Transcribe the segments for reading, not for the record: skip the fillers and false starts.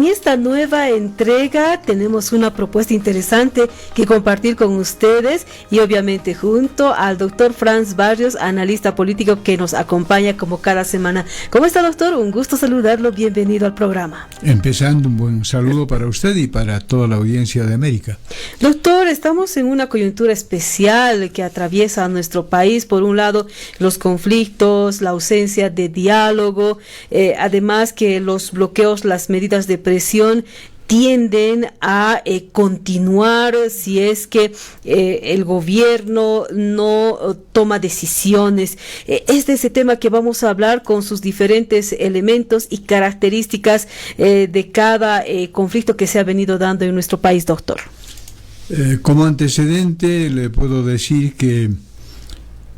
En esta nueva entrega tenemos una propuesta interesante que compartir con ustedes y obviamente junto al doctor Franz Barrios, analista político que nos acompaña como cada semana. ¿Cómo está, doctor? Un gusto saludarlo, bienvenido al programa. Empezando, un buen saludo para usted y para toda la audiencia de América. Doctor, estamos en una coyuntura especial que atraviesa a nuestro país. Por un lado, los conflictos, la ausencia de diálogo, además que los bloqueos, las medidas de presión tienden a continuar si es que el gobierno no toma decisiones. Es de ese tema que vamos a hablar con sus diferentes elementos y características de cada conflicto que se ha venido dando en nuestro país, doctor. Como antecedente le puedo decir que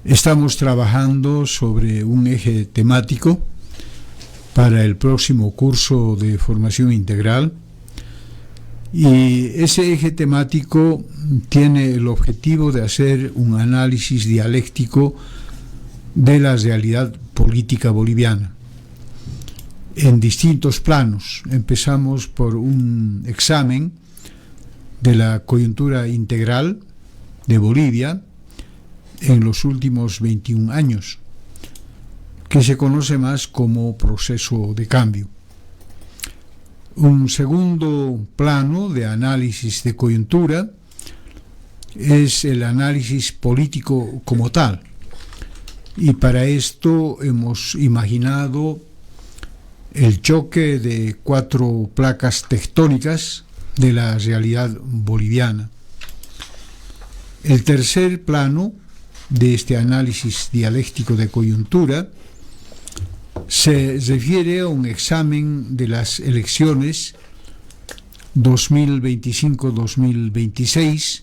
estamos trabajando sobre un eje temático para el próximo curso de formación integral. Y ese eje temático tiene el objetivo de hacer un análisis dialéctico de la realidad política boliviana en distintos planos. Empezamos por un examen de la coyuntura integral de Bolivia en los últimos 21 años, que se conoce más como proceso de cambio. Un segundo plano de análisis de coyuntura es el análisis político como tal. Y para esto hemos imaginado el choque de 4 placas tectónicas de la realidad boliviana. El tercer plano de este análisis dialéctico de coyuntura se refiere a un examen de las elecciones 2025-2026,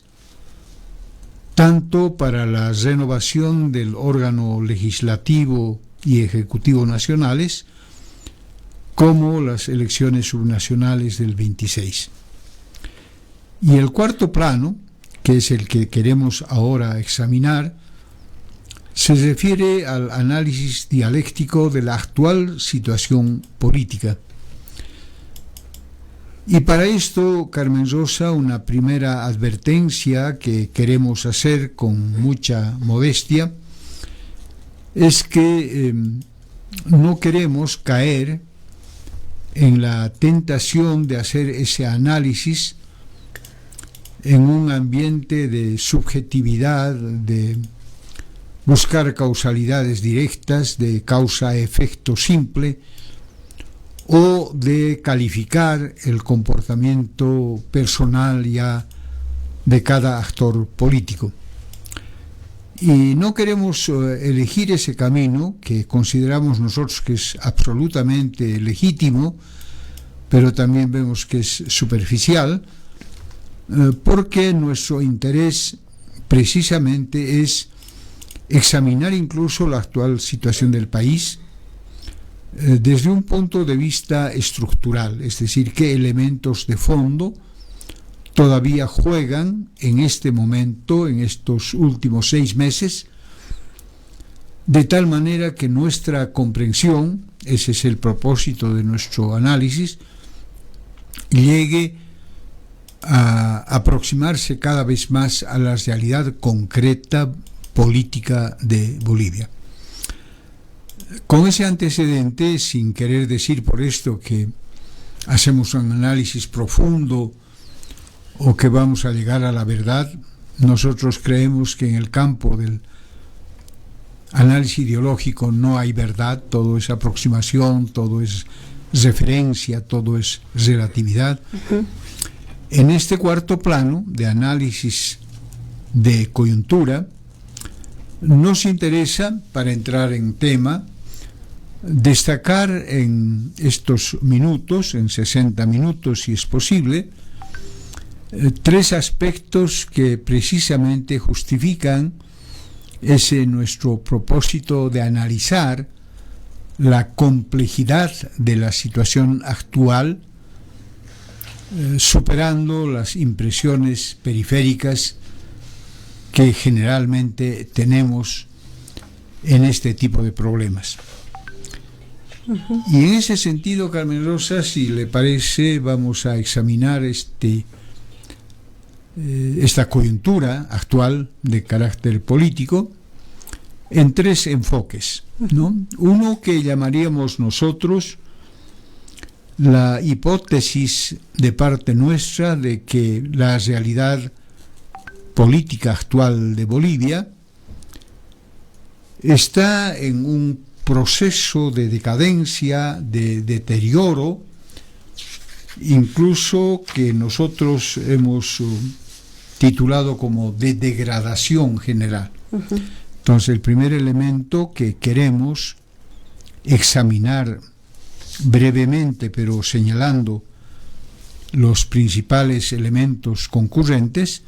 tanto para la renovación del órgano legislativo y ejecutivo nacionales, como las elecciones subnacionales del 26. Y el cuarto plano, que es el que queremos ahora examinar, se refiere al análisis dialéctico de la actual situación política. Y para esto, Carmen Rosa, una primera advertencia que queremos hacer con mucha modestia es que no queremos caer en la tentación de hacer ese análisis en un ambiente de subjetividad, de buscar causalidades directas, de causa-efecto simple, o de calificar el comportamiento personal ya de cada actor político. Y no queremos elegir ese camino que consideramos nosotros que es absolutamente legítimo, pero también vemos que es superficial, porque nuestro interés precisamente es examinar incluso la actual situación del país desde un punto de vista estructural, es decir, qué elementos de fondo todavía juegan en este momento, en estos últimos 6 meses, de tal manera que nuestra comprensión, ese es el propósito de nuestro análisis, llegue a aproximarse cada vez más a la realidad concreta política de Bolivia. Con ese antecedente, sin querer decir por esto que hacemos un análisis profundo o que vamos a llegar a la verdad, nosotros creemos que en el campo del análisis ideológico no hay verdad, todo es aproximación, todo es referencia, todo es relatividad. En este cuarto plano de análisis de coyuntura, nos interesa, para entrar en tema, destacar en estos minutos, en 60 minutos si es posible, 3 aspectos que precisamente justifican ese nuestro propósito de analizar la complejidad de la situación actual, superando las impresiones periféricas que generalmente tenemos en este tipo de problemas. Y en ese sentido, Carmen Rosa, si le parece, vamos a examinar esta coyuntura actual de carácter político en tres enfoques, ¿no? Uno que llamaríamos nosotros la hipótesis de parte nuestra de que la realidad política actual de Bolivia está en un proceso de decadencia, de deterioro, incluso que nosotros hemos titulado como de degradación general. Entonces, el primer elemento que queremos examinar brevemente, pero señalando los principales elementos concurrentes,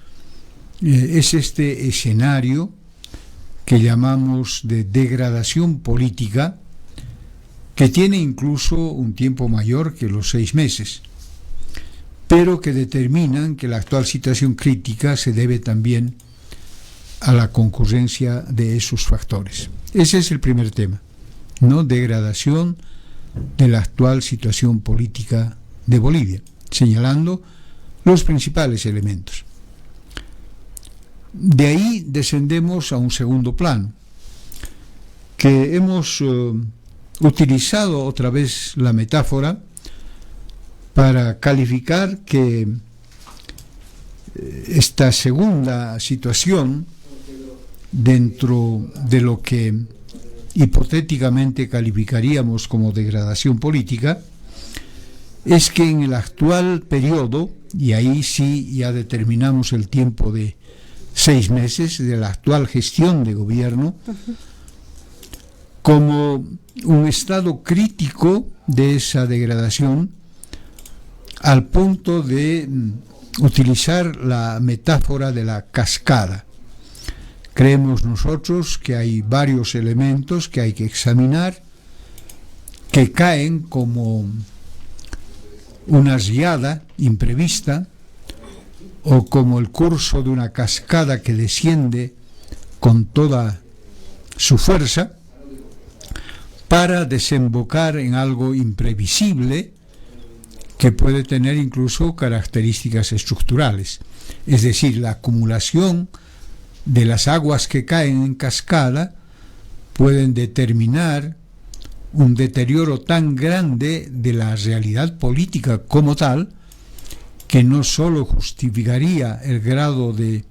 es este escenario que llamamos de degradación política, que tiene incluso un tiempo mayor que los 6 meses, pero que determinan que la actual situación crítica se debe también a la concurrencia de esos factores. Ese es el primer tema, ¿no? Degradación de la actual situación política de Bolivia, señalando los principales elementos. De ahí descendemos a un segundo plano, que hemos utilizado otra vez la metáfora para calificar que esta segunda situación, dentro de lo que hipotéticamente calificaríamos como degradación política, es que en el actual periodo, y ahí sí ya determinamos el tiempo de 6 meses de la actual gestión de gobierno, como un estado crítico de esa degradación, al punto de utilizar la metáfora de la cascada. Creemos nosotros que hay varios elementos que hay que examinar, que caen como una riada imprevista o como el curso de una cascada que desciende con toda su fuerza para desembocar en algo imprevisible que puede tener incluso características estructurales, es decir, la acumulación de las aguas que caen en cascada pueden determinar un deterioro tan grande de la realidad política como tal, que no solo justificaría el grado de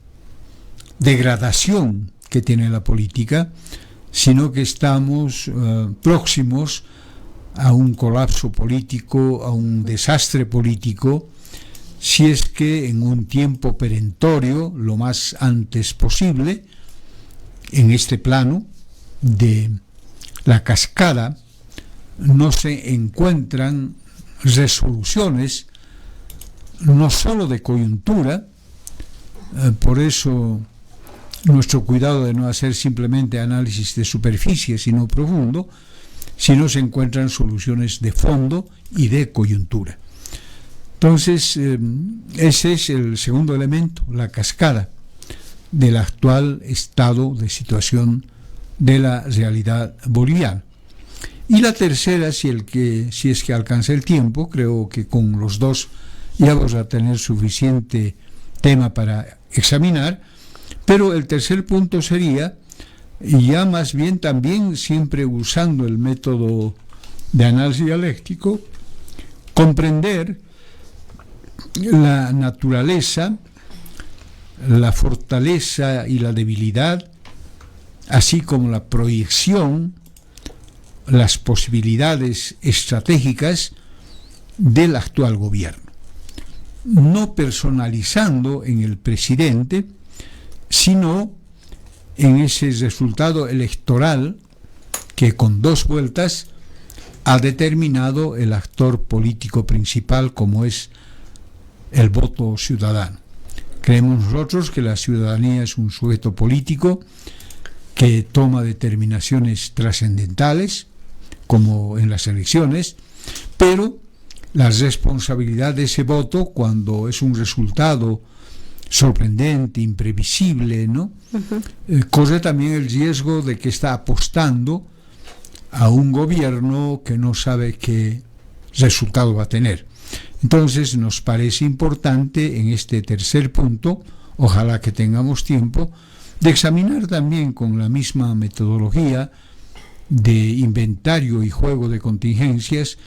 degradación que tiene la política, sino que estamos próximos a un colapso político, a un desastre político, si es que en un tiempo perentorio, lo más antes posible, en este plano de la cascada, no se encuentran resoluciones, no solo de coyuntura, por eso nuestro cuidado de no hacer simplemente análisis de superficie, sino profundo, sino se encuentran soluciones de fondo y de coyuntura. Entonces, ese es el segundo elemento, la cascada del actual estado de situación de la realidad boliviana. Y la tercera, si es que alcanza el tiempo, creo que con los dos ya vamos a tener suficiente tema para examinar, pero el tercer punto sería, ya más bien también siempre usando el método de análisis dialéctico, comprender la naturaleza, la fortaleza y la debilidad, así como la proyección, las posibilidades estratégicas del actual gobierno, no personalizando en el presidente, sino en ese resultado electoral que con 2 vueltas ha determinado el actor político principal, como es el voto ciudadano. Creemos nosotros que la ciudadanía es un sujeto político que toma determinaciones trascendentales, como en las elecciones, pero la responsabilidad de ese voto, cuando es un resultado sorprendente, imprevisible, ¿no? Corre también el riesgo de que está apostando a un gobierno que no sabe qué resultado va a tener. Entonces nos parece importante en este tercer punto, ojalá que tengamos tiempo, de examinar también con la misma metodología de inventario y juego de contingencias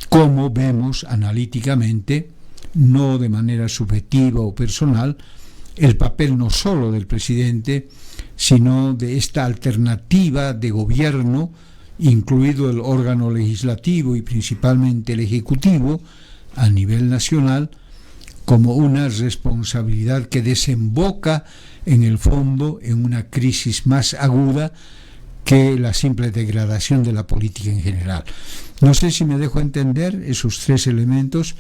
cómo vemos analíticamente, no de manera subjetiva o personal, el papel no solo del presidente, sino de esta alternativa de gobierno, incluido el órgano legislativo y principalmente el ejecutivo a nivel nacional, como una responsabilidad que desemboca en el fondo en una crisis más aguda que la simple degradación de la política en general. No sé si me dejo entender esos tres elementos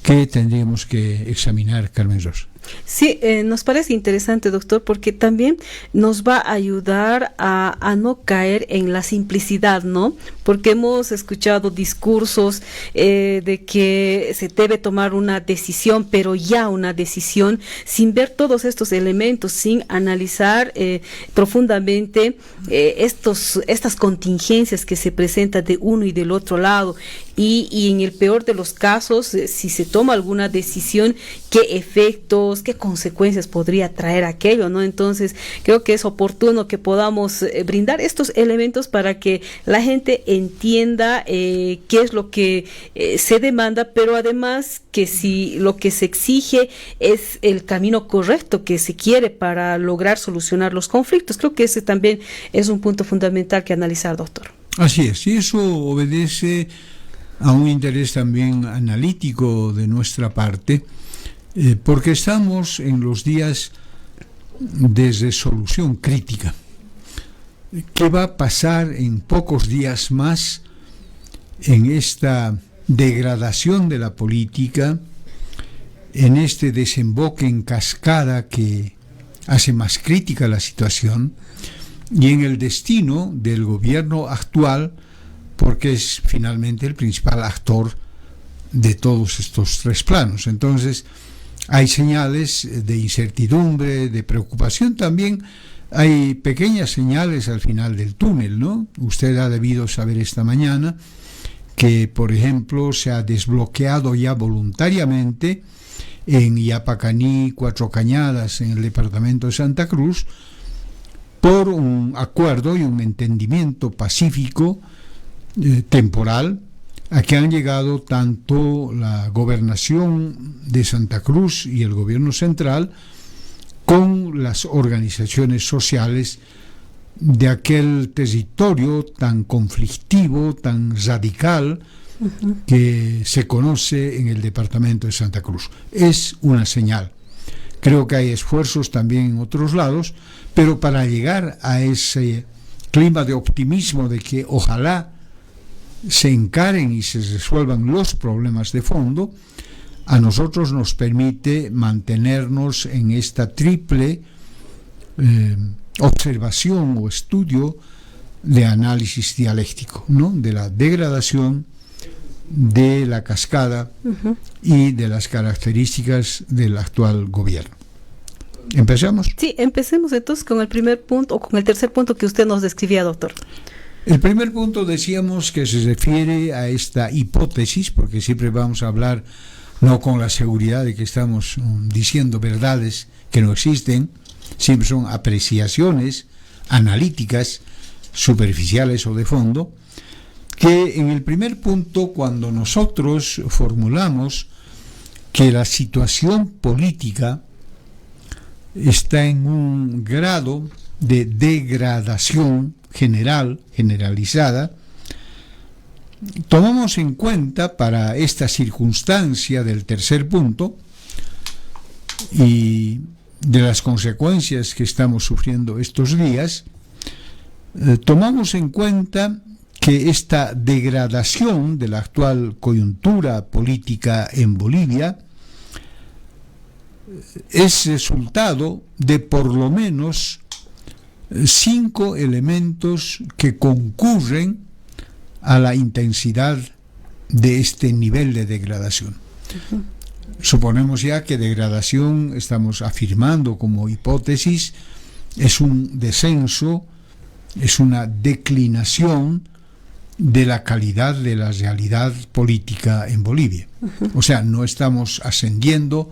que tendríamos que examinar, Carmen Rosa. Sí, nos parece interesante, doctor, porque también nos va a ayudar a no caer en la simplicidad, ¿no? Porque hemos escuchado discursos de que se debe tomar una decisión, pero ya una decisión, sin ver todos estos elementos, sin analizar profundamente estas contingencias que se presentan de uno y del otro lado. Y en el peor de los casos, si se toma alguna decisión, qué efectos, qué consecuencias podría traer aquello, ¿no? Entonces, creo que es oportuno que podamos brindar estos elementos para que la gente entienda qué es lo que se demanda, pero además que si lo que se exige es el camino correcto que se quiere para lograr solucionar los conflictos. Creo que ese también es un punto fundamental que analizar, doctor. Así es, y eso obedece a un interés también analítico de nuestra parte, porque estamos en los días de resolución crítica. ¿Qué va a pasar en pocos días más en esta degradación de la política, en este desemboque en cascada que hace más crítica la situación, y en el destino del gobierno actual, porque es finalmente el principal actor de todos estos tres planos? Entonces, hay señales de incertidumbre, de preocupación también. Hay pequeñas señales al final del túnel, ¿no? Usted ha debido saber esta mañana que, por ejemplo, se ha desbloqueado ya voluntariamente en Yapacaní, Cuatro Cañadas, en el departamento de Santa Cruz, por un acuerdo y un entendimiento pacífico temporal, a que han llegado tanto la gobernación de Santa Cruz y el gobierno central con las organizaciones sociales de aquel territorio tan conflictivo, tan radical, que se conoce en el departamento de Santa Cruz. Es una señal. Creo que hay esfuerzos también en otros lados, pero para llegar a ese clima de optimismo de que ojalá se encaren y se resuelvan los problemas de fondo, a nosotros nos permite mantenernos en esta triple observación o estudio de análisis dialéctico, ¿no? De la degradación, de la cascada y de las características del actual gobierno. ¿Empezamos? Sí, empecemos entonces con el primer punto o con el tercer punto que usted nos describía, doctor. El primer punto decíamos que se refiere a esta hipótesis, porque siempre vamos a hablar no con la seguridad de que estamos diciendo verdades que no existen, siempre son apreciaciones analíticas, superficiales o de fondo, que en el primer punto, cuando nosotros formulamos que la situación política está en un grado de degradación generalizada, tomamos en cuenta para esta circunstancia del tercer punto y de las consecuencias que estamos sufriendo estos días, tomamos en cuenta que esta degradación de la actual coyuntura política en Bolivia es resultado de por lo menos 5 elementos que concurren a la intensidad de este nivel de degradación. Suponemos ya que degradación, estamos afirmando como hipótesis, es un descenso, es una declinación de la calidad de la realidad política en Bolivia. O sea, no estamos ascendiendo,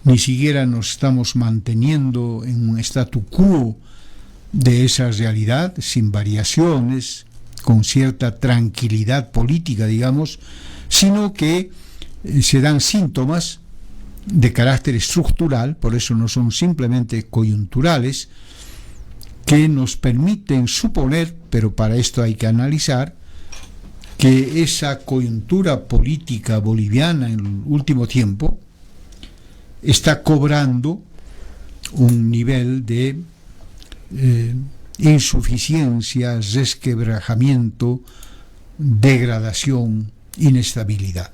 ni siquiera nos estamos manteniendo en un statu quo de esa realidad, sin variaciones, con cierta tranquilidad política, digamos, sino que se dan síntomas de carácter estructural, por eso no son simplemente coyunturales, que nos permiten suponer, pero para esto hay que analizar, que esa coyuntura política boliviana en el último tiempo está cobrando un nivel de insuficiencia, resquebrajamiento, degradación, inestabilidad.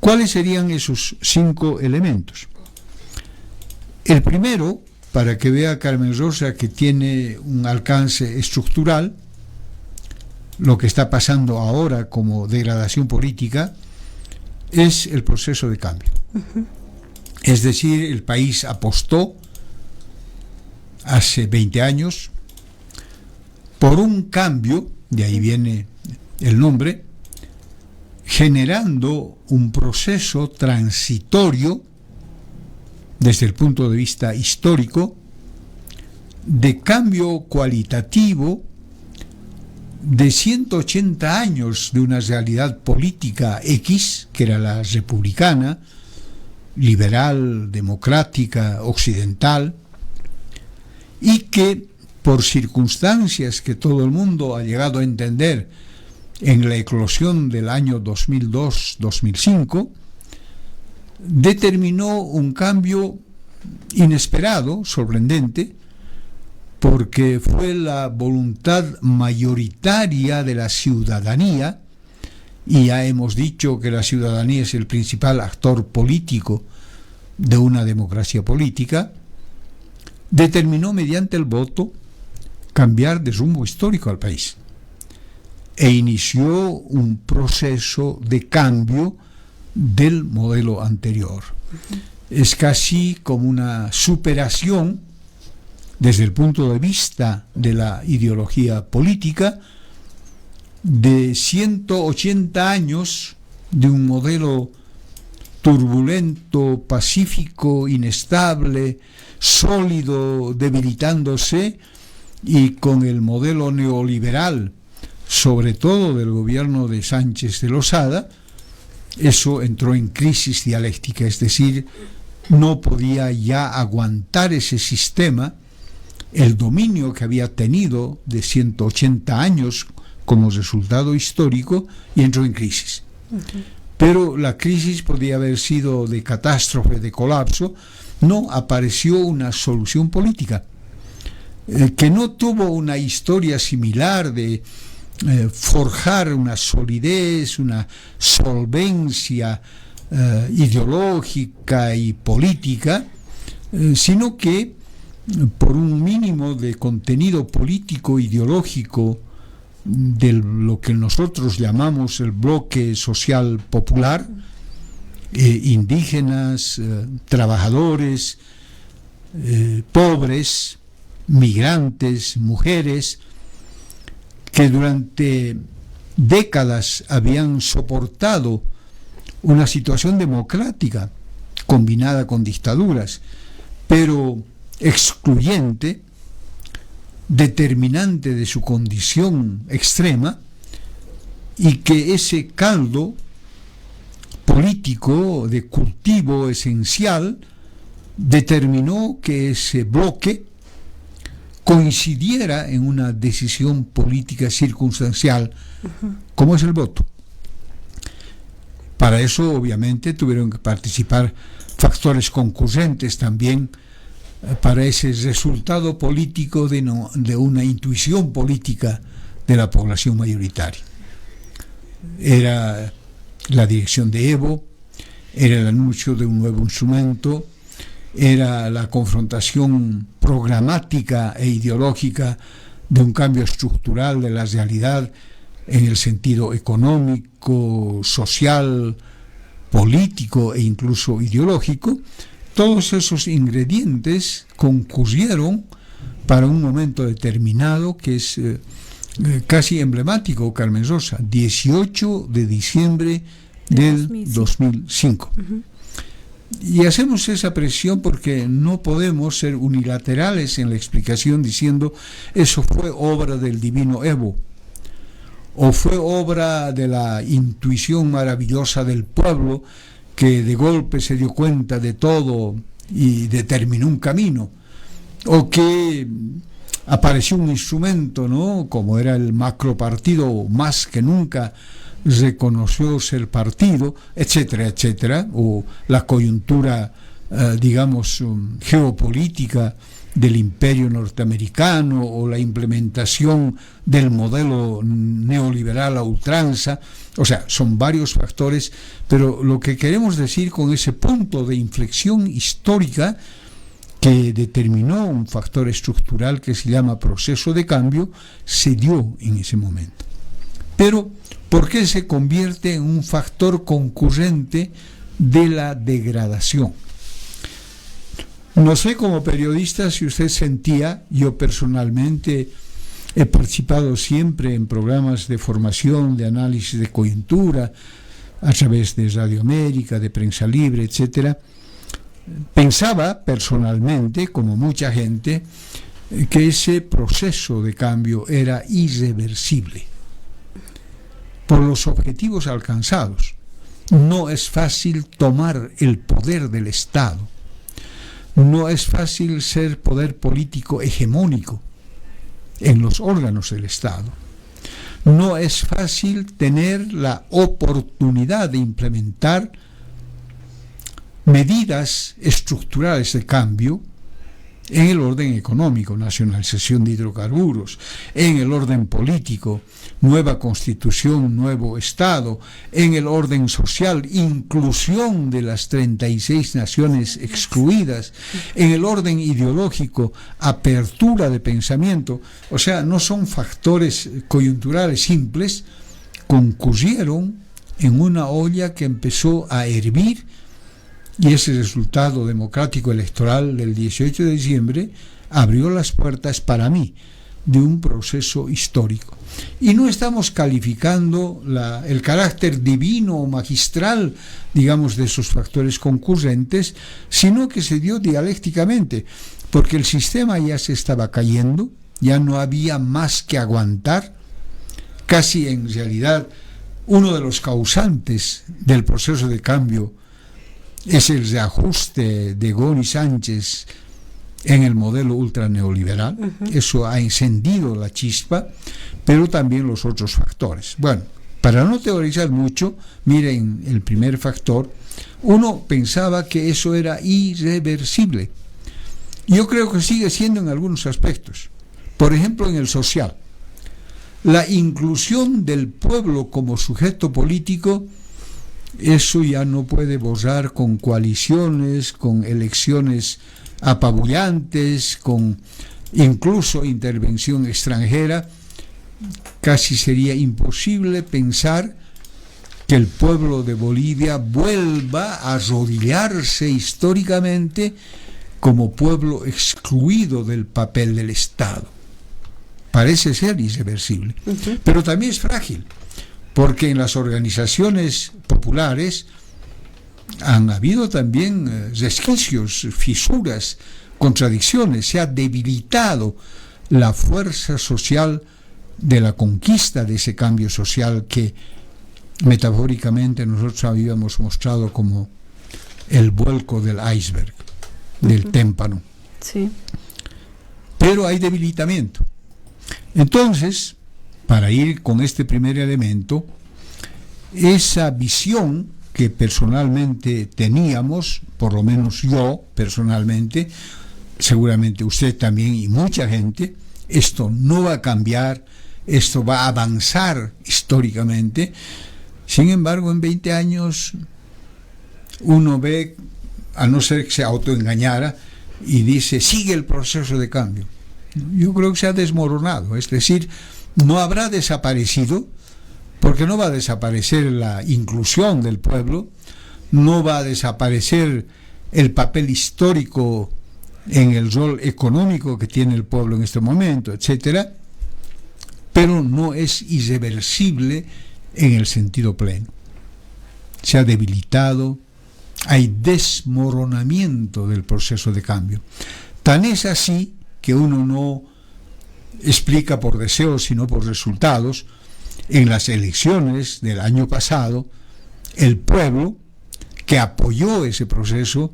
¿Cuáles serían esos 5 elementos? El primero, para que vea Carmen Rosa que tiene un alcance estructural, lo que está pasando ahora como degradación política, es el proceso de cambio. Es decir, el país apostó hace 20 años por un cambio, de ahí viene el nombre, generando un proceso transitorio desde el punto de vista histórico de cambio cualitativo de 180 años de una realidad política X, que era la republicana, liberal, democrática, occidental, y que por circunstancias que todo el mundo ha llegado a entender en la eclosión del año 2002-2005, determinó un cambio inesperado, sorprendente, porque fue la voluntad mayoritaria de la ciudadanía, y ya hemos dicho que la ciudadanía es el principal actor político de una democracia política, determinó mediante el voto cambiar de rumbo histórico al país e inició un proceso de cambio del modelo anterior. Es casi como una superación desde el punto de vista de la ideología política de 180 años de un modelo turbulento, pacífico, inestable, sólido, debilitándose, y con el modelo neoliberal, sobre todo del gobierno de Sánchez de Lozada, eso entró en crisis dialéctica, es decir, no podía ya aguantar ese sistema el dominio que había tenido de 180 años como resultado histórico, y entró en crisis. Pero la crisis podía haber sido de catástrofe, de colapso. No, apareció una solución política que no tuvo una historia similar de forjar una solidez, una solvencia ideológica y política, sino que por un mínimo de contenido político ideológico de lo que nosotros llamamos el bloque social popular, indígenas, trabajadores, pobres, migrantes, mujeres, que durante décadas habían soportado una situación democrática combinada con dictaduras, pero excluyente, determinante de su condición extrema, y que ese caldo político de cultivo esencial determinó que ese bloque coincidiera en una decisión política circunstancial, como es el voto. Para eso, obviamente, tuvieron que participar factores concurrentes también para ese resultado político de una intuición política de la población mayoritaria. Era la dirección de Evo, era el anuncio de un nuevo instrumento, era la confrontación programática e ideológica de un cambio estructural de la realidad en el sentido económico, social, político e incluso ideológico. Todos esos ingredientes concurrieron para un momento determinado, que es casi emblemático, Carmen Rosa, 18 de diciembre del 2005. Y hacemos esa presión porque no podemos ser unilaterales en la explicación diciendo eso fue obra del divino Evo, o fue obra de la intuición maravillosa del pueblo que de golpe se dio cuenta de todo y determinó un camino, o que apareció un instrumento, ¿no?, como era el macropartido, más que nunca reconoció ser partido, etcétera, etcétera, o la coyuntura, digamos, geopolítica del imperio norteamericano, o la implementación del modelo neoliberal a ultranza. O sea, son varios factores, pero lo que queremos decir con ese punto de inflexión histórica que determinó un factor estructural que se llama proceso de cambio, se dio en ese momento. Pero, ¿por qué se convierte en un factor concurrente de la degradación? No sé, como periodista, si usted sentía, yo personalmente he participado siempre en programas de formación, de análisis de coyuntura, a través de Radio América, de Prensa Libre, etcétera. Pensaba personalmente, como mucha gente, que ese proceso de cambio era irreversible por los objetivos alcanzados. No es fácil tomar el poder del Estado, no es fácil ser poder político hegemónico en los órganos del Estado, no es fácil tener la oportunidad de implementar medidas estructurales de cambio en el orden económico, nacionalización de hidrocarburos, en el orden político, nueva constitución, nuevo Estado, en el orden social, inclusión de las 36 naciones excluidas, en el orden ideológico, apertura de pensamiento. O sea, no son factores coyunturales simples, concurrieron en una olla que empezó a hervir. Y ese resultado democrático electoral del 18 de diciembre abrió las puertas, para mí, de un proceso histórico. Y no estamos calificando el carácter divino o magistral, digamos, de esos factores concurrentes, sino que se dio dialécticamente, porque el sistema ya se estaba cayendo, ya no había más que aguantar. Casi en realidad uno de los causantes del proceso de cambio es el reajuste de Gon y Sánchez en el modelo ultraneoliberal. Eso ha encendido la chispa, pero también los otros factores. Bueno, para no teorizar mucho, miren el primer factor. Uno pensaba que eso era irreversible. Yo creo que sigue siendo en algunos aspectos. Por ejemplo, en el social. La inclusión del pueblo como sujeto político, eso ya no puede borrar con coaliciones, con elecciones apabullantes, con incluso intervención extranjera. Casi sería imposible pensar que el pueblo de Bolivia vuelva a arrodillarse históricamente como pueblo excluido del papel del Estado. Parece ser irreversible, pero también es frágil, porque en las organizaciones populares han habido también resquicios, fisuras, contradicciones. Se ha debilitado la fuerza social de la conquista de ese cambio social que metafóricamente nosotros habíamos mostrado como el vuelco del iceberg, del témpano. Sí. Pero hay debilitamiento. Entonces, para ir con este primer elemento, esa visión que personalmente teníamos, por lo menos yo personalmente, seguramente usted también y mucha gente, esto no va a cambiar, esto va a avanzar históricamente. Sin embargo, en 20 años uno ve, a no ser que se autoengañara, y dice, sigue el proceso de cambio. Yo creo que se ha desmoronado, es decir, no habrá desaparecido, porque no va a desaparecer la inclusión del pueblo, no va a desaparecer el papel histórico en el rol económico que tiene el pueblo en este momento, etcétera, pero no es irreversible en el sentido pleno. Se ha debilitado, hay desmoronamiento del proceso de cambio. Tan es así que uno no explica por deseos, sino por resultados. En las elecciones del año pasado, el pueblo que apoyó ese proceso,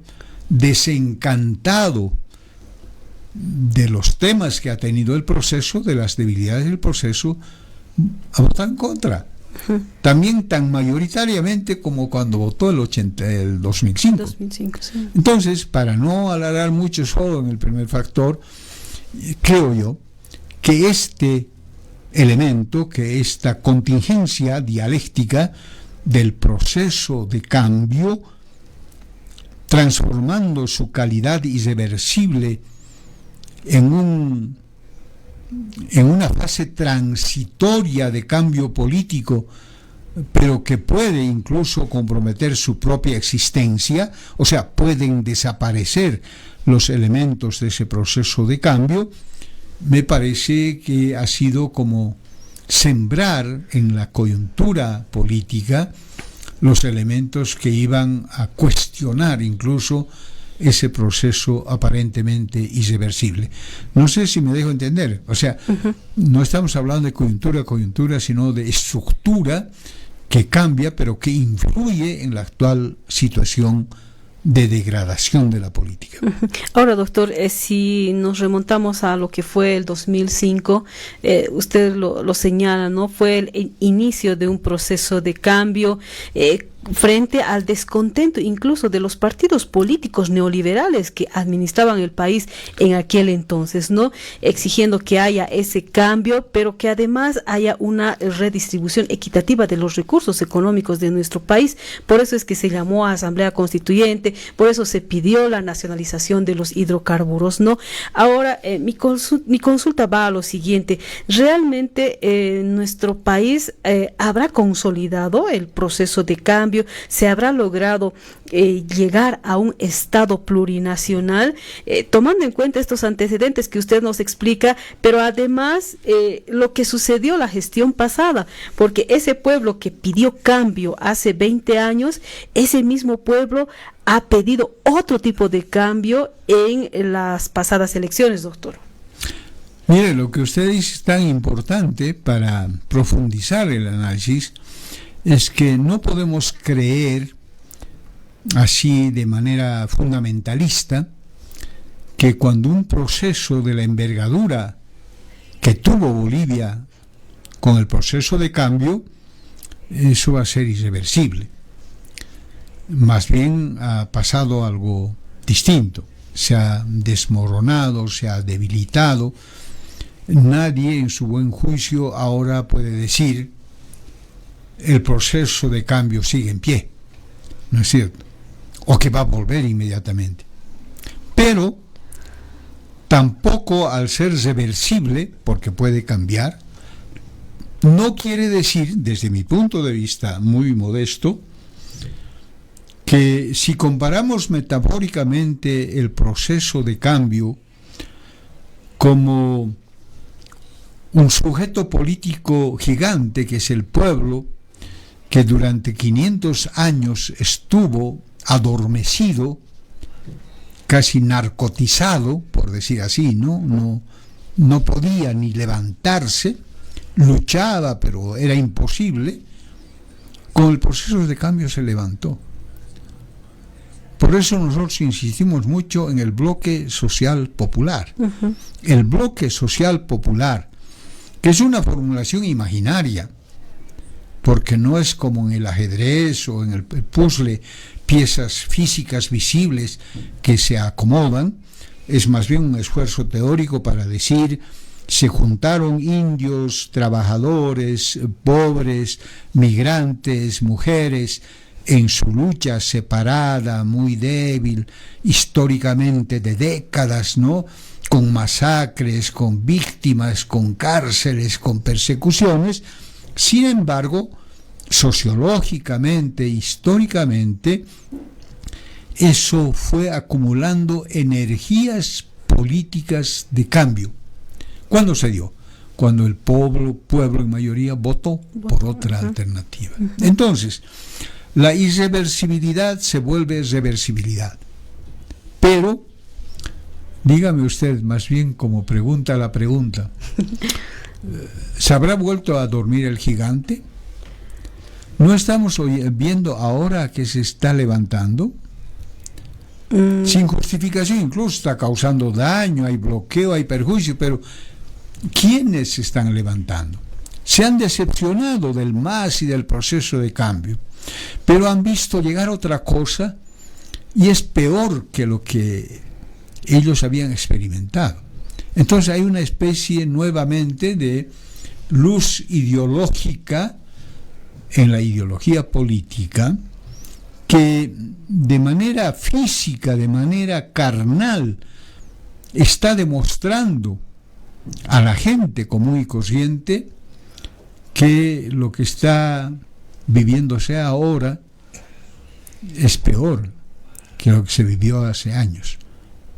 desencantado de los temas que ha tenido el proceso, de las debilidades del proceso, ha votado en contra. También tan mayoritariamente como cuando votó el 2005. 2005, sí. Entonces, para no alargar mucho solo en el primer factor, creo yo que este elemento, que esta contingencia dialéctica del proceso de cambio, transformando su calidad irreversible en una fase transitoria de cambio político, pero que puede incluso comprometer su propia existencia, o sea, pueden desaparecer los elementos de ese proceso de cambio, me parece que ha sido como sembrar en la coyuntura política los elementos que iban a cuestionar incluso ese proceso aparentemente irreversible. No sé si me dejo entender. O sea, no estamos hablando de coyuntura, sino de estructura que cambia, pero que influye en la actual situación de degradación de la política. Ahora, doctor, si nos remontamos a lo que fue el 2005, usted lo señala, ¿no? Fue el inicio de un proceso de cambio frente al descontento incluso de los partidos políticos neoliberales que administraban el país en aquel entonces, ¿no? Exigiendo que haya ese cambio, pero que además haya una redistribución equitativa de los recursos económicos de nuestro país. Por eso es que se llamó a Asamblea Constituyente, por eso se pidió la nacionalización de los hidrocarburos, ¿no? Ahora, mi consulta va a lo siguiente. ¿Realmente nuestro país habrá consolidado el proceso de cambio? ¿Se habrá logrado llegar a un Estado plurinacional, tomando en cuenta estos antecedentes que usted nos explica, pero además lo que sucedió la gestión pasada? Porque ese pueblo que pidió cambio hace 20 años, ese mismo pueblo ha pedido otro tipo de cambio en las pasadas elecciones, doctor. Mire, lo que usted dice es tan importante para profundizar el análisis, es que no podemos creer así de manera fundamentalista que cuando un proceso de la envergadura que tuvo Bolivia con el proceso de cambio, eso va a ser irreversible. Más bien ha pasado algo distinto, se ha desmoronado, se ha debilitado. Nadie en su buen juicio ahora puede decir el proceso de cambio sigue en pie, ¿no es cierto? O que va a volver inmediatamente. Pero tampoco, al ser reversible, porque puede cambiar, no quiere decir, desde mi punto de vista muy modesto, que si comparamos metafóricamente el proceso de cambio como un sujeto político gigante que es el pueblo, que durante 500 años estuvo adormecido, casi narcotizado, por decir así, no podía ni levantarse, luchaba, pero era imposible. Con el proceso de cambio se levantó. Por eso nosotros insistimos mucho en el bloque social popular. El bloque social popular, que es una formulación imaginaria, porque no es como en el ajedrez o en el puzzle, piezas físicas visibles que se acomodan, es más bien un esfuerzo teórico para decir, se juntaron indios, trabajadores, pobres, migrantes, mujeres, en su lucha separada, muy débil, históricamente de décadas, ¿no?, con masacres, con víctimas, con cárceles, con persecuciones. Sin embargo, sociológicamente, históricamente, eso fue acumulando energías políticas de cambio. ¿Cuándo se dio? cuando el pueblo en mayoría votó por otra alternativa. Entonces, la irreversibilidad se vuelve reversibilidad. Pero, dígame usted, más bien como pregunta la pregunta, ¿se habrá vuelto a dormir el gigante? ¿No estamos viendo ahora que se está levantando? Sin justificación, incluso está causando daño, hay bloqueo, hay perjuicio, pero ¿quiénes se están levantando? Se han decepcionado del MAS y del proceso de cambio, pero han visto llegar otra cosa y es peor que lo que ellos habían experimentado. Entonces hay una especie nuevamente de luz ideológica en la ideología política que de manera física, de manera carnal, está demostrando a la gente común y corriente que lo que está viviéndose ahora es peor que lo que se vivió hace años,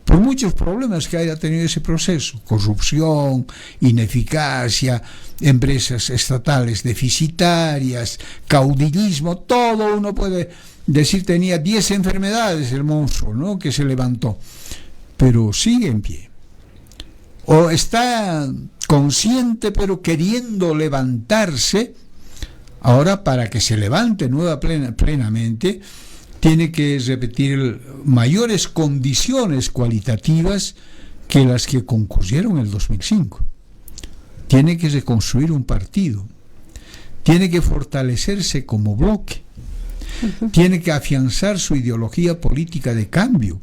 por muchos problemas que haya tenido ese proceso: corrupción, ineficacia, empresas estatales deficitarias, caudillismo. Todo uno puede decir, tenía 10 enfermedades el monstruo, ¿no?, que se levantó, pero sigue en pie, o está consciente pero queriendo levantarse. Ahora, para que se levante plenamente, tiene que repetir mayores condiciones cualitativas que las que concurrieron en el 2005. Tiene que reconstruir un partido, tiene que fortalecerse como bloque, tiene que afianzar su ideología política de cambio.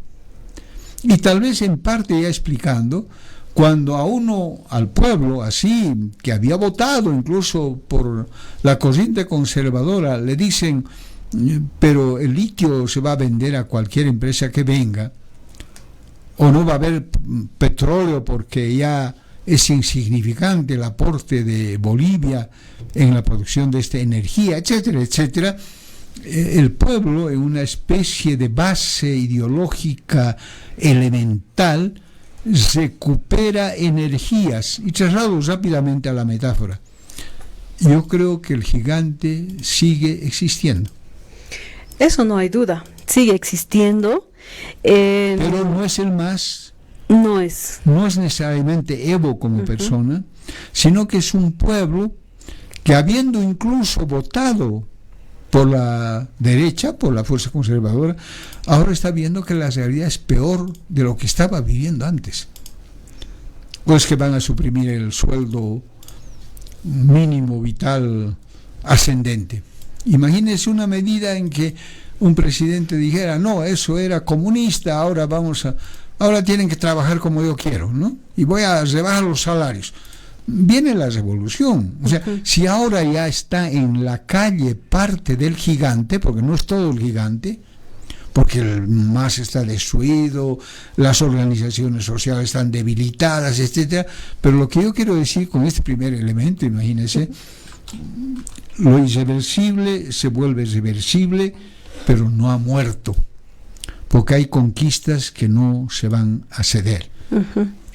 Y tal vez en parte ya explicando, cuando a uno, al pueblo, así, que había votado incluso por la corriente conservadora, le dicen, pero el litio se va a vender a cualquier empresa que venga, o no va a haber petróleo porque ya es insignificante el aporte de Bolivia en la producción de esta energía, etcétera, etcétera. El pueblo, en una especie de base ideológica elemental, recupera energías. Y traslado rápidamente a la metáfora, yo creo que el gigante sigue existiendo. Eso no hay duda, sigue existiendo. Pero no es el MAS, no es necesariamente Evo como persona, sino que es un pueblo que, habiendo incluso votado por la derecha, por la fuerza conservadora, ahora está viendo que la realidad es peor de lo que estaba viviendo antes. Pues que van a suprimir el sueldo mínimo vital ascendente. Imagínense una medida en que un presidente dijera, no, eso era comunista, ahora tienen que trabajar como yo quiero, ¿no? Y voy a rebajar los salarios. Viene la revolución. O sea, si ahora ya está en la calle parte del gigante, porque no es todo el gigante, porque el MAS está destruido, las organizaciones sociales están debilitadas, etcétera, pero lo que yo quiero decir con este primer elemento, imagínense, lo irreversible se vuelve reversible, pero no ha muerto, porque hay conquistas que no se van a ceder.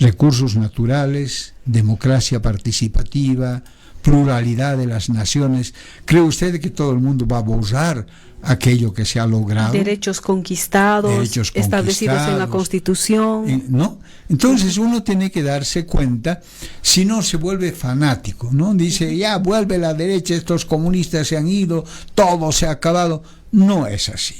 Recursos naturales, democracia participativa, pluralidad de las naciones. ¿Cree usted que todo el mundo va a borrar aquello que se ha logrado? Derechos conquistados, establecidos en la Constitución. ¿No? Entonces uno tiene que darse cuenta, si no se vuelve fanático, ¿no? Dice, ya vuelve la derecha, estos comunistas se han ido, todo se ha acabado. No es así.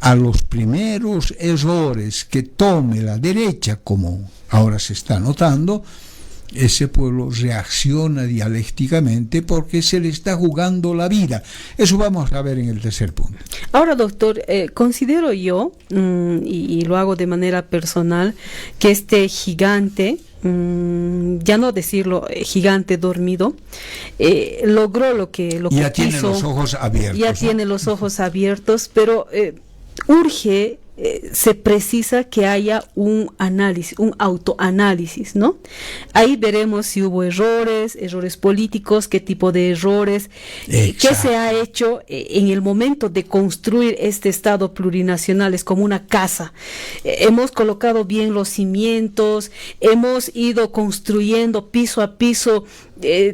A los primeros errores que tome la derecha, como ahora se está notando, ese pueblo reacciona dialécticamente porque se le está jugando la vida. Eso vamos a ver en el tercer punto. Ahora, doctor, considero yo, y lo hago de manera personal, que este gigante, ya no decirlo gigante dormido, logró lo que ya tiene quiso. Los ojos abiertos. Ya, ¿no?, tiene los ojos abiertos, pero urge se precisa que haya un análisis, un autoanálisis, ¿no? Ahí veremos si hubo errores políticos, qué tipo de errores, qué se ha hecho en el momento de construir este Estado plurinacional. Es como una casa. Hemos colocado bien los cimientos, hemos ido construyendo piso a piso,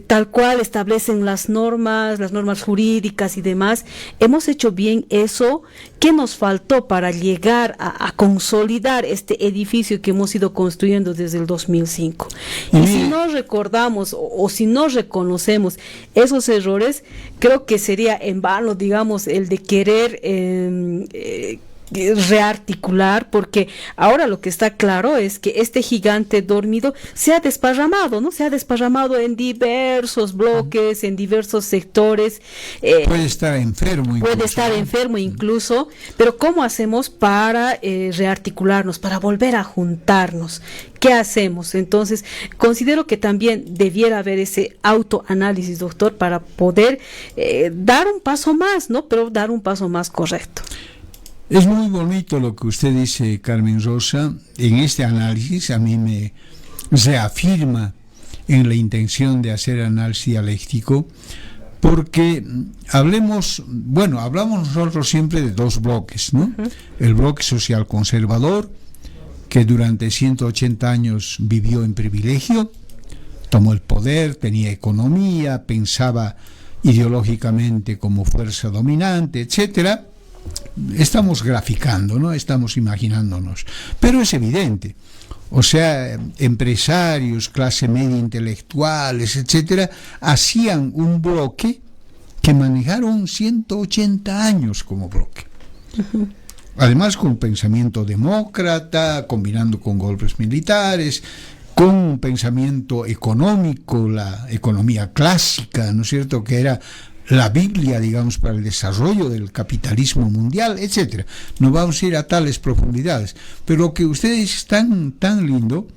tal cual establecen las normas jurídicas y demás. Hemos hecho bien eso. ¿Qué nos faltó para llegar a consolidar este edificio que hemos ido construyendo desde el 2005? Y si no recordamos o si no reconocemos esos errores, creo que sería en vano, digamos, el de querer rearticular, porque ahora lo que está claro es que este gigante dormido se ha desparramado, ¿no? Se ha desparramado en diversos bloques, en diversos sectores. Puede estar enfermo incluso, pero ¿cómo hacemos para rearticularnos, para volver a juntarnos? ¿Qué hacemos? Entonces, considero que también debiera haber ese autoanálisis, doctor, para poder dar un paso más, ¿no? Pero dar un paso más correcto. Es muy bonito lo que usted dice, Carmen Rosa. En este análisis a mí me reafirma en la intención de hacer análisis dialéctico, porque hablamos nosotros siempre de dos bloques, ¿no? Uh-huh. El bloque social conservador, que durante 180 años vivió en privilegio, tomó el poder, tenía economía, pensaba ideológicamente como fuerza dominante, etcétera. Estamos graficando, ¿no? Estamos imaginándonos, pero es evidente. O sea, empresarios, clase media, intelectuales, etcétera, hacían un bloque que manejaron 180 años como bloque. Uh-huh. Además, con pensamiento demócrata, combinando con golpes militares, con un pensamiento económico, la economía clásica, ¿no es cierto?, que era la Biblia, digamos, para el desarrollo del capitalismo mundial, etcétera. No vamos a ir a tales profundidades, pero lo que ustedes están tan lindo,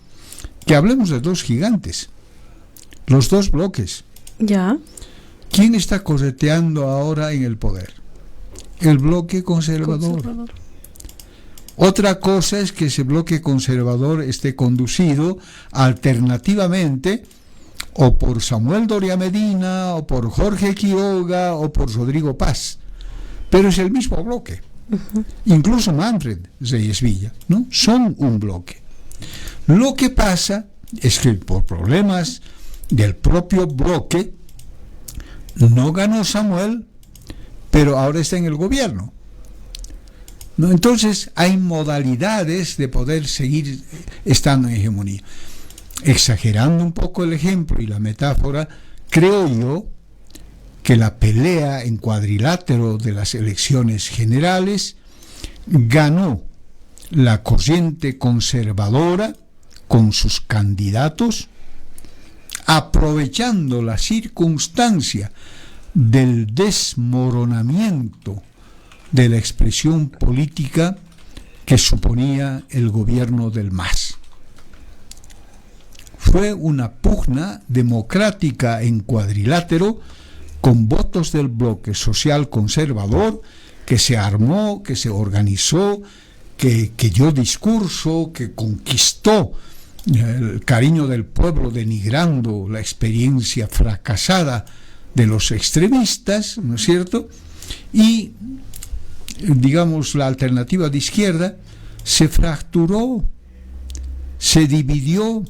que hablemos de dos gigantes, los dos bloques. Ya. ¿Quién está correteando ahora en el poder? El bloque conservador. Otra cosa es que ese bloque conservador esté conducido alternativamente o por Samuel Doria Medina, o por Jorge Quiroga, o por Rodrigo Paz. Pero es el mismo bloque. Uh-huh. Incluso Manfred Reyes Villa, ¿no? Son un bloque. Lo que pasa es que por problemas del propio bloque, no ganó Samuel, pero ahora está en el gobierno, ¿no? Entonces hay modalidades de poder seguir estando en hegemonía. Exagerando un poco el ejemplo y la metáfora, creo yo que la pelea en cuadrilátero de las elecciones generales ganó la corriente conservadora con sus candidatos, aprovechando la circunstancia del desmoronamiento de la expresión política que suponía el gobierno del MAS. Fue una pugna democrática en cuadrilátero con votos del bloque social conservador que se armó, que se organizó, que dio discurso, que conquistó el cariño del pueblo denigrando la experiencia fracasada de los extremistas, ¿no es cierto? Y, digamos, la alternativa de izquierda se fracturó, se dividió,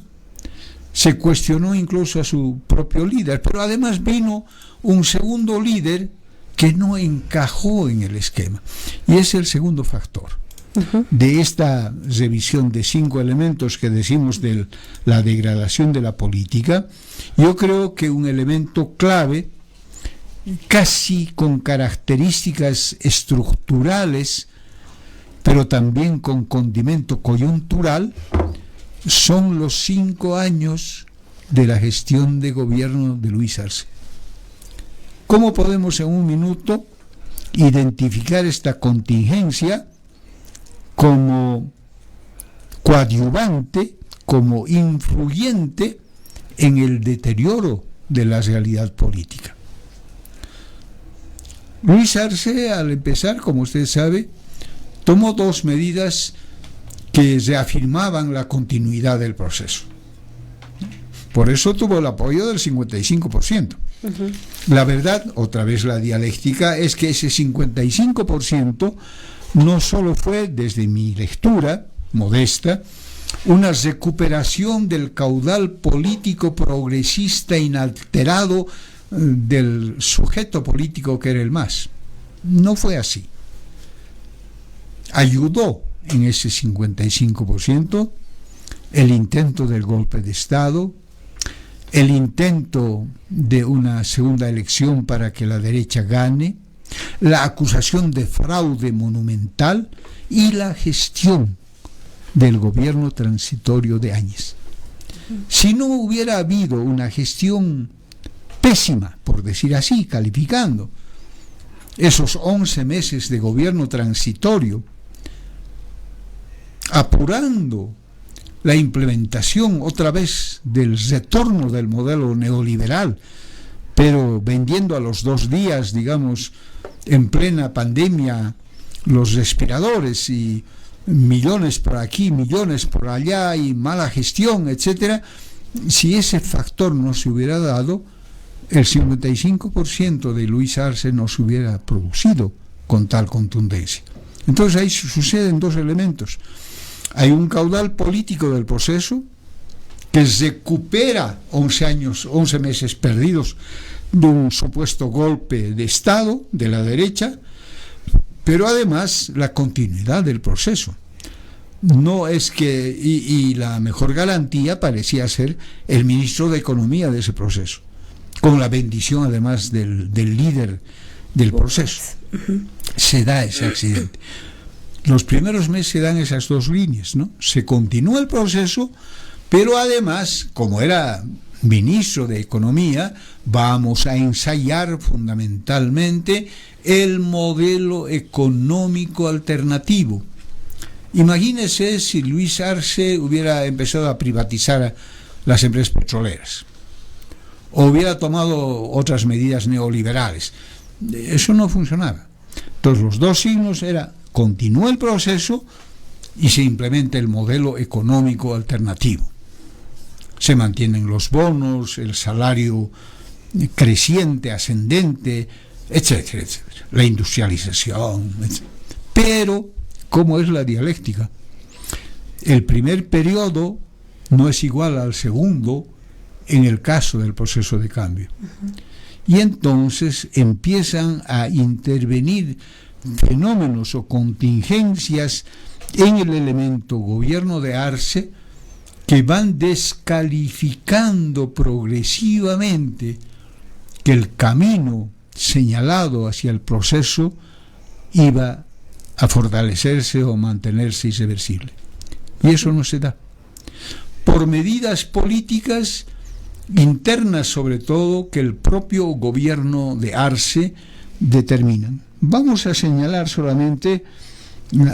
se cuestionó incluso a su propio líder, pero además vino un segundo líder que no encajó en el esquema. Y es el segundo factor de esta revisión de 5 elementos que decimos de la degradación de la política. Yo creo que un elemento clave, casi con características estructurales, pero también con condimento coyuntural, son los 5 años de la gestión de gobierno de Luis Arce. ¿Cómo podemos en un minuto identificar esta contingencia como coadyuvante, como influyente en el deterioro de la realidad política? Luis Arce, al empezar, como usted sabe, tomó dos medidas que reafirmaban la continuidad del proceso. Por eso tuvo el apoyo del 55%. La verdad, otra vez la dialéctica, es que ese 55% no solo fue, desde mi lectura modesta, una recuperación del caudal político progresista inalterado del sujeto político que era el MAS. No fue así. Ayudó en ese 55% el intento del golpe de Estado, el intento de una segunda elección para que la derecha gane, la acusación de fraude monumental y la gestión del gobierno transitorio de Áñez. Si no hubiera habido una gestión pésima, por decir así, calificando esos 11 meses de gobierno transitorio, apurando la implementación otra vez del retorno del modelo neoliberal, pero vendiendo a los 2 días, digamos, en plena pandemia, los respiradores y millones por aquí, millones por allá y mala gestión, etcétera. Si ese factor no se hubiera dado, el 55% de Luis Arce no se hubiera producido con tal contundencia. Entonces ahí suceden dos elementos. Hay un caudal político del proceso que recupera 11 meses perdidos de un supuesto golpe de Estado de la derecha, pero además la continuidad del proceso. No es que, y la mejor garantía parecía ser el ministro de Economía de ese proceso, con la bendición además del líder del proceso. Se da ese accidente. Los primeros meses se dan esas dos líneas, ¿no? Se continúa el proceso, pero además, como era ministro de Economía, vamos a ensayar fundamentalmente el modelo económico alternativo. Imagínese si Luis Arce hubiera empezado a privatizar las empresas petroleras, o hubiera tomado otras medidas neoliberales. Eso no funcionaba. Entonces los dos signos era: continúa el proceso y se implementa el modelo económico alternativo. Se mantienen los bonos, el salario creciente, ascendente, etcétera, etcétera, la industrialización, etcétera. Pero, ¿cómo es la dialéctica? El primer periodo no es igual al segundo en el caso del proceso de cambio. Y entonces empiezan a intervenir fenómenos o contingencias en el elemento gobierno de Arce que van descalificando progresivamente que el camino señalado hacia el proceso iba a fortalecerse o mantenerse irreversible. Y eso no se da. Por medidas políticas internas, sobre todo, que el propio gobierno de Arce determinan. Vamos a señalar solamente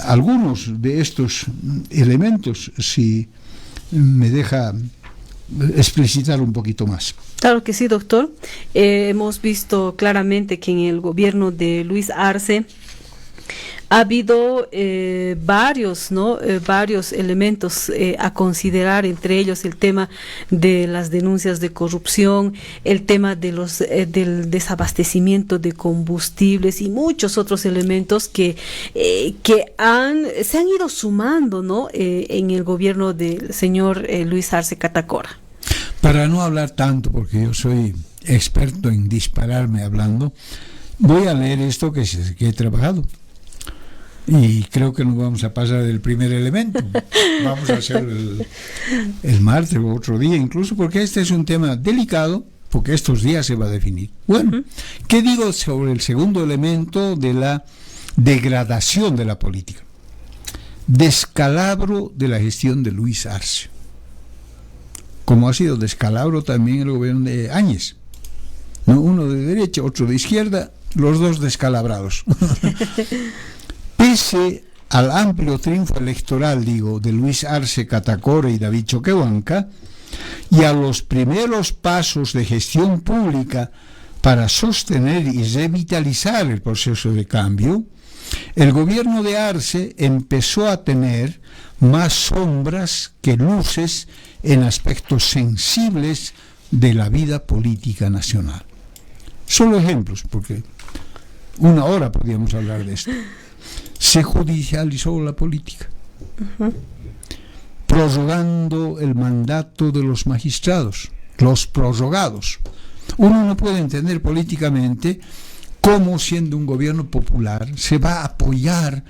algunos de estos elementos, si me deja explicitar un poquito más. Claro que sí, doctor. Hemos visto claramente que en el gobierno de Luis Arce ha habido varios elementos a considerar, entre ellos el tema de las denuncias de corrupción, el tema de del desabastecimiento de combustibles y muchos otros elementos que se han ido sumando, ¿no? En el gobierno del señor Luis Arce Catacora. Para no hablar tanto, porque yo soy experto en dispararme hablando, voy a leer esto que he trabajado. Y creo que nos vamos a pasar del primer elemento. Vamos a hacer el martes o otro día incluso, porque este es un tema delicado, porque estos días se va a definir. Bueno, ¿qué digo sobre el segundo elemento de la degradación de la política? Descalabro de la gestión de Luis Arce, como ha sido descalabro también el gobierno de Áñez, ¿no? Uno de derecha, otro de izquierda, los dos descalabrados. Pese al amplio triunfo electoral, de Luis Arce Catacora y David Choquehuanca, y a los primeros pasos de gestión pública para sostener y revitalizar el proceso de cambio, el gobierno de Arce empezó a tener más sombras que luces en aspectos sensibles de la vida política nacional. Solo ejemplos, porque una hora podríamos hablar de esto. Se judicializó la política, prorrogando el mandato de los magistrados, los prorrogados. Uno no puede entender políticamente cómo, siendo un gobierno popular, se va a apoyar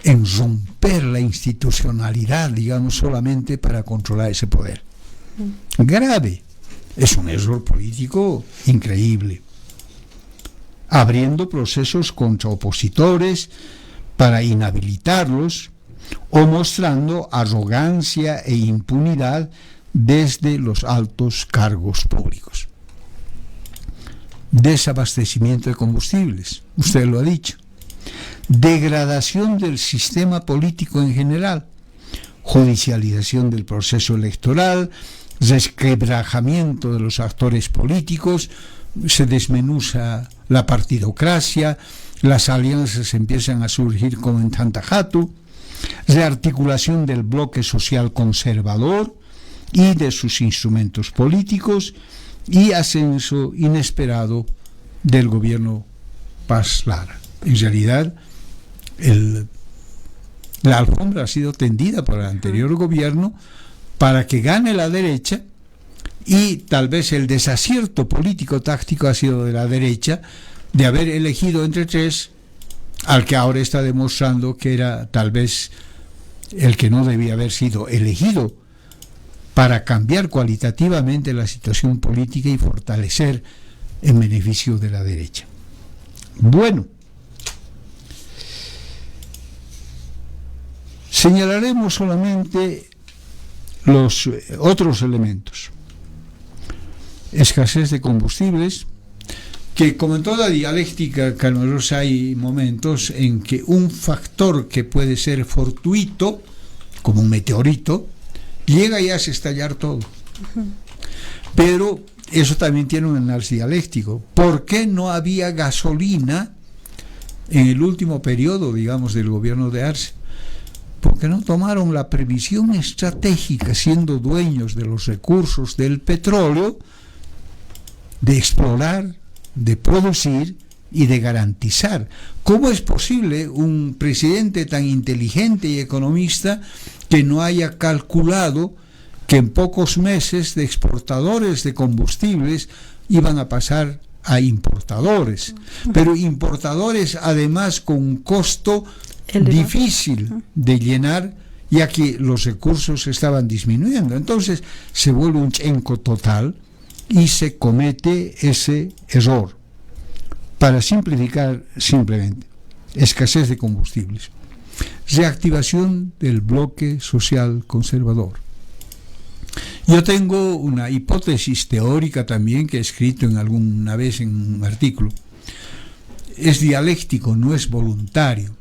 en romper la institucionalidad, digamos, solamente para controlar ese poder. Grave. Es un error político increíble. Abriendo procesos contra opositores para inhabilitarlos o mostrando arrogancia e impunidad desde los altos cargos públicos. Desabastecimiento de combustibles, usted lo ha dicho. Degradación del sistema político en general, judicialización del proceso electoral, resquebrajamiento de los actores políticos, se desmenuza la partidocracia, las alianzas empiezan a surgir como en Tantajatu, rearticulación del bloque social conservador y de sus instrumentos políticos, y ascenso inesperado del gobierno Paz Lara. En realidad, la alfombra ha sido tendida por el anterior gobierno para que gane la derecha, y tal vez el desacierto político táctico ha sido de la derecha de haber elegido entre tres al que ahora está demostrando que era tal vez el que no debía haber sido elegido para cambiar cualitativamente la situación política y fortalecer en beneficio de la derecha. Bueno, señalaremos solamente los otros elementos. Escasez de combustibles, que como en toda dialéctica, Carmen Rosa, hay momentos en que un factor que puede ser fortuito, como un meteorito, llega y hace estallar todo. Pero eso también tiene un análisis dialéctico. ¿Por qué no había gasolina en el último periodo, digamos, del gobierno de Arce? Porque no tomaron la previsión estratégica, siendo dueños de los recursos del petróleo, de explorar, de producir y de garantizar. ¿Cómo es posible un presidente tan inteligente y economista que no haya calculado que en pocos meses de exportadores de combustibles iban a pasar a importadores? Pero importadores además con un costo difícil de llenar, ya que los recursos estaban disminuyendo. Entonces se vuelve un chenco total y se comete ese error. Para simplificar, simplemente, escasez de combustibles, reactivación del bloque social conservador. Yo tengo una hipótesis teórica también que he escrito alguna vez en un artículo. Es dialéctico, no es voluntario.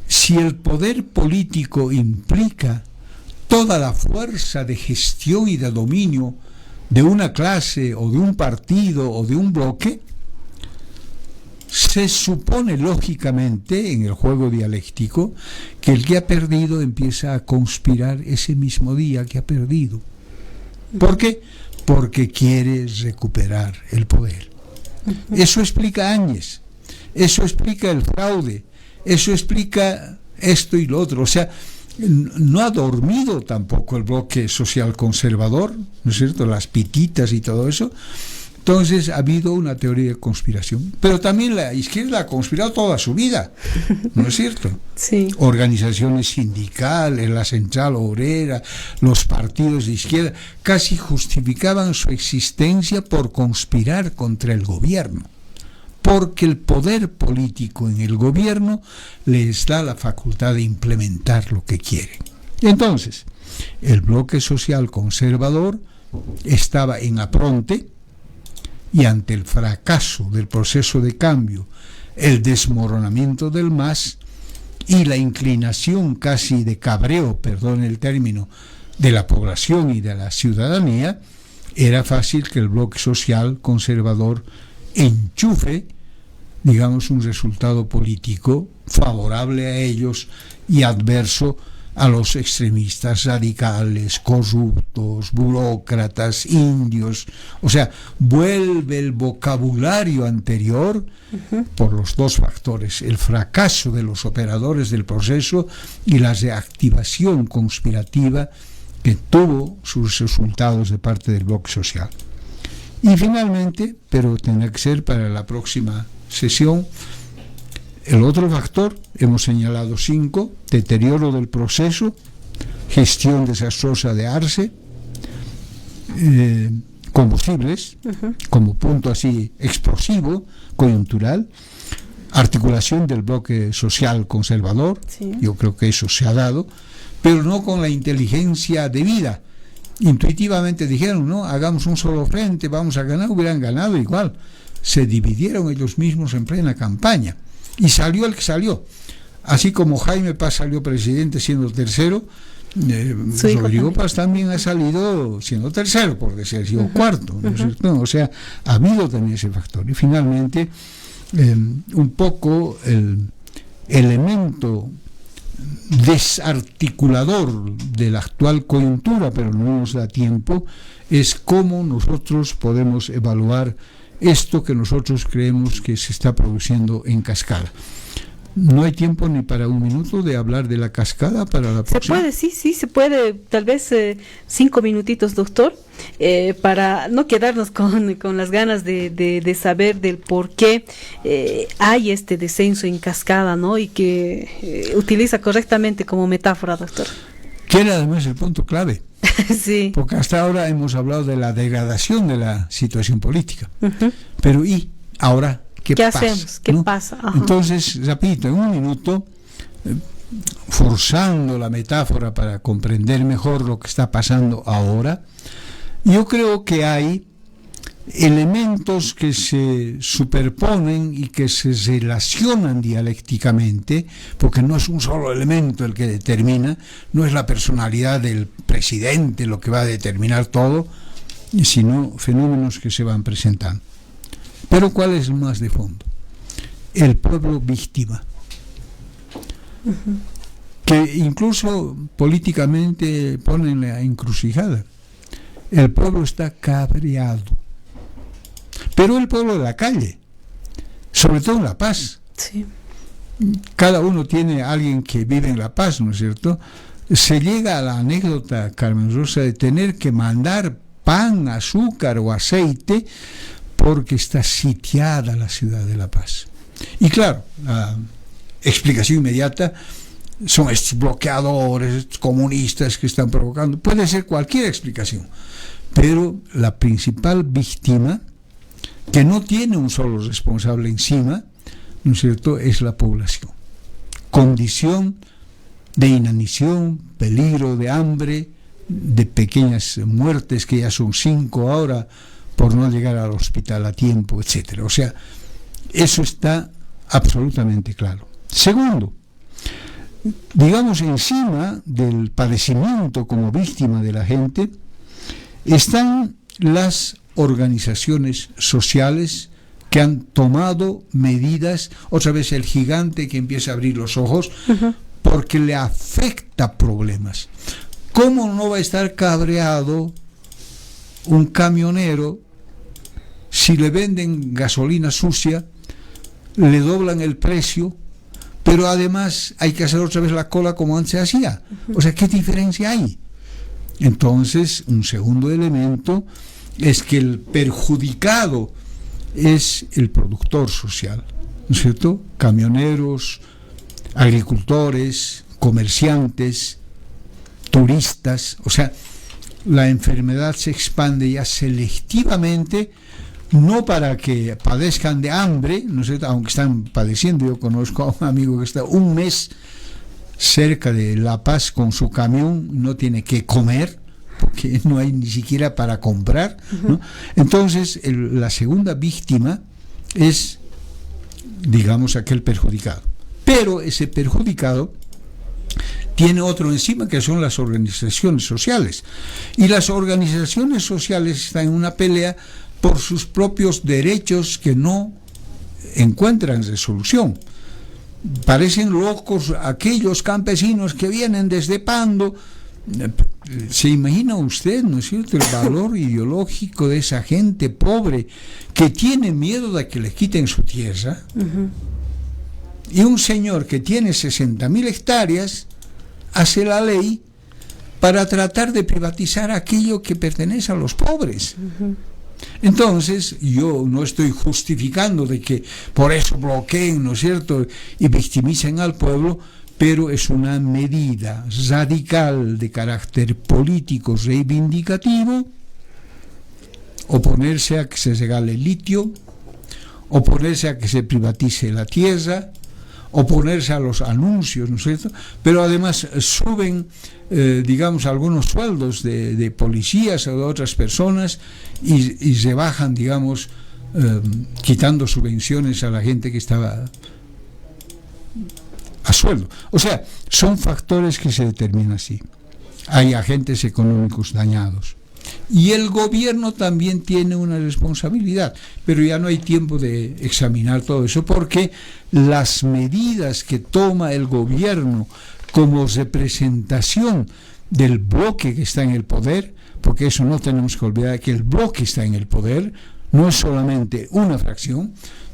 Si el poder político implica toda la fuerza de gestión y de dominio de una clase o de un partido o de un bloque, se supone lógicamente en el juego dialéctico que el que ha perdido empieza a conspirar ese mismo día que ha perdido. ¿Por qué? Porque quiere recuperar el poder. Eso explica Áñez, eso explica el fraude, eso explica esto y lo otro. O sea, no ha dormido tampoco el bloque social conservador, ¿no es cierto?, las pititas y todo eso. Entonces ha habido una teoría de conspiración, pero también la izquierda ha conspirado toda su vida, ¿no es cierto? Sí. Organizaciones sindicales, la Central Obrera, los partidos de izquierda, casi justificaban su existencia por conspirar contra el gobierno, porque el poder político en el gobierno les da la facultad de implementar lo que quieren. Entonces, el bloque social conservador estaba en apronte, y ante el fracaso del proceso de cambio, el desmoronamiento del MAS y la inclinación casi de cabreo, perdón el término, de la población y de la ciudadanía, era fácil que el bloque social conservador enchufe digamos, un resultado político favorable a ellos y adverso a los extremistas radicales, corruptos, burócratas, indios. O sea, vuelve el vocabulario anterior por los dos factores: el fracaso de los operadores del proceso y la reactivación conspirativa que tuvo sus resultados de parte del bloque social. Y finalmente, pero tendrá que ser para la próxima sesión, el otro factor, hemos señalado 5: deterioro del proceso, gestión desastrosa de Arce, combustibles, como punto así explosivo, coyuntural, articulación del bloque social conservador, yo creo que eso se ha dado, pero no con la inteligencia debida. Intuitivamente dijeron, no, hagamos un solo frente, vamos a ganar, hubieran ganado igual. Se dividieron ellos mismos en plena campaña. Y salió el que salió. Así como Jaime Paz salió presidente siendo tercero, Rodrigo Paz también ha salido siendo tercero, porque se ha sido cuarto, ¿no es cierto? O sea, ha habido también ese factor. Y finalmente, un poco el elemento desarticulador de la actual coyuntura, pero no nos da tiempo, es cómo nosotros podemos evaluar esto que nosotros creemos que se está produciendo en cascada. No hay tiempo ni para un minuto de hablar de la cascada para la próxima. Se puede, sí, se puede, tal vez 5 minutitos, doctor, para no quedarnos con las ganas de saber del por qué hay este descenso en cascada, ¿no? Y que utiliza correctamente como metáfora, doctor. Que era además el punto clave. Sí. Porque hasta ahora hemos hablado de la degradación de la situación política. Pero ¿y ahora qué pasa? Hacemos? ¿Qué pasa? Entonces, repito, en un minuto, forzando la metáfora para comprender mejor lo que está pasando ahora, yo creo que hay elementos que se superponen y que se relacionan dialécticamente, porque no es un solo elemento el que determina, no es la personalidad del presidente lo que va a determinar todo, sino fenómenos que se van presentando. Pero ¿cuál es el más de fondo? El pueblo víctima, que incluso políticamente pone en la encrucijada. El pueblo está cabreado. Pero el pueblo de la calle, sobre todo en La Paz. Sí. Cada uno tiene a alguien que vive en La Paz, ¿no es cierto? Se llega a la anécdota, Carmen Rosa, de tener que mandar pan, azúcar o aceite porque está sitiada la ciudad de La Paz. Y claro, la explicación inmediata son estos bloqueadores, estos comunistas que están provocando. Puede ser cualquier explicación, pero la principal víctima, que no tiene un solo responsable encima, ¿no es cierto?, es la población. Condición de inanición, peligro de hambre, de pequeñas muertes, que ya son 5 ahora, por no llegar al hospital a tiempo, etcétera. O sea, eso está absolutamente claro. Segundo, digamos, encima del padecimiento como víctima de la gente, están las organizaciones sociales que han tomado medidas, otra vez el gigante que empieza a abrir los ojos, porque le afecta problemas. ¿Cómo no va a estar cabreado un camionero si le venden gasolina sucia, le doblan el precio, pero además hay que hacer otra vez la cola como antes se hacía? O sea, ¿qué diferencia hay? Entonces, un segundo elemento es que el perjudicado es el productor social, ¿no es cierto? Camioneros, agricultores, comerciantes, turistas. O sea, la enfermedad se expande ya selectivamente, no para que padezcan de hambre, ¿no es cierto?, aunque están padeciendo. Yo conozco a un amigo que está un mes cerca de La Paz con su camión, no tiene que comer, porque no hay ni siquiera para comprar, ¿no? Entonces, la segunda víctima es, digamos, aquel perjudicado. Pero ese perjudicado tiene otro encima, que son las organizaciones sociales. Y las organizaciones sociales están en una pelea por sus propios derechos que no encuentran resolución. Parecen locos aquellos campesinos que vienen desde Pando. ¿Se imagina usted, no es cierto, el valor ideológico de esa gente pobre que tiene miedo de que les quiten su tierra? Y un señor que tiene 60.000 hectáreas hace la ley para tratar de privatizar aquello que pertenece a los pobres. Entonces, yo no estoy justificando de que por eso bloqueen, ¿no es cierto?, y victimicen al pueblo, pero es una medida radical de carácter político reivindicativo, oponerse a que se regale litio, oponerse a que se privatice la tierra, oponerse a los anuncios, ¿no es cierto? Pero además suben, digamos, algunos sueldos de policías o de otras personas y rebajan, digamos, quitando subvenciones a la gente que estaba a sueldo. O sea, son factores que se determinan así. Hay agentes económicos dañados. Y el gobierno también tiene una responsabilidad, pero ya no hay tiempo de examinar todo eso, porque las medidas que toma el gobierno como representación del bloque que está en el poder, porque eso no tenemos que olvidar, que el bloque está en el poder, no es solamente una fracción,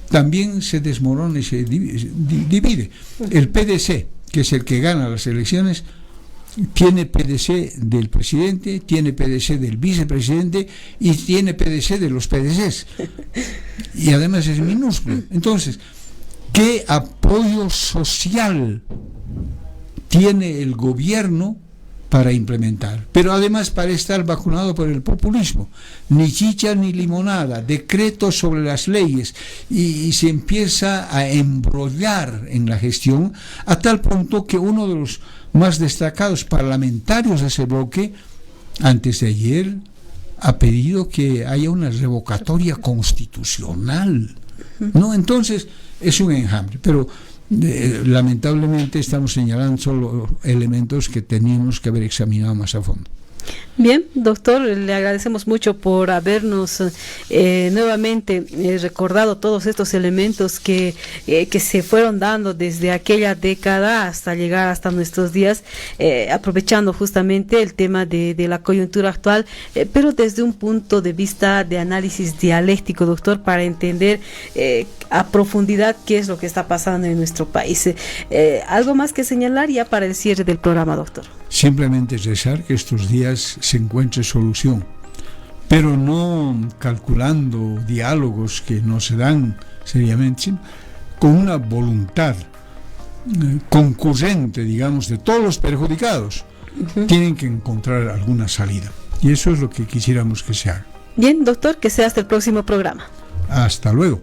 también se desmorona y se divide. El PDC, que es el que gana las elecciones, tiene PDC del presidente, tiene PDC del vicepresidente y tiene PDC de los PDCs. Y además es minúsculo. Entonces, ¿qué apoyo social tiene el gobierno para implementar? Pero además para estar vacunado por el populismo. Ni chicha ni limonada, decretos sobre las leyes, y se empieza a embrollar en la gestión a tal punto que uno de los más destacados parlamentarios de ese bloque, antes de ayer, ha pedido que haya una revocatoria constitucional, ¿no? Entonces es un enjambre, pero lamentablemente estamos señalando solo elementos que teníamos que haber examinado más a fondo. Bien, doctor, le agradecemos mucho por habernos nuevamente recordado todos estos elementos que se fueron dando desde aquella década hasta llegar hasta nuestros días, aprovechando justamente el tema de la coyuntura actual, pero desde un punto de vista de análisis dialéctico, doctor, para entender a profundidad qué es lo que está pasando en nuestro país. ¿Algo más que señalar ya para el cierre del programa, doctor? Simplemente rezar que estos días se encuentre solución, pero no calculando diálogos que no se dan seriamente, sino con una voluntad concurrente, digamos, de todos los perjudicados. Tienen que encontrar alguna salida, y eso es lo que quisiéramos que se haga. Bien, doctor, que sea hasta el próximo programa. Hasta luego.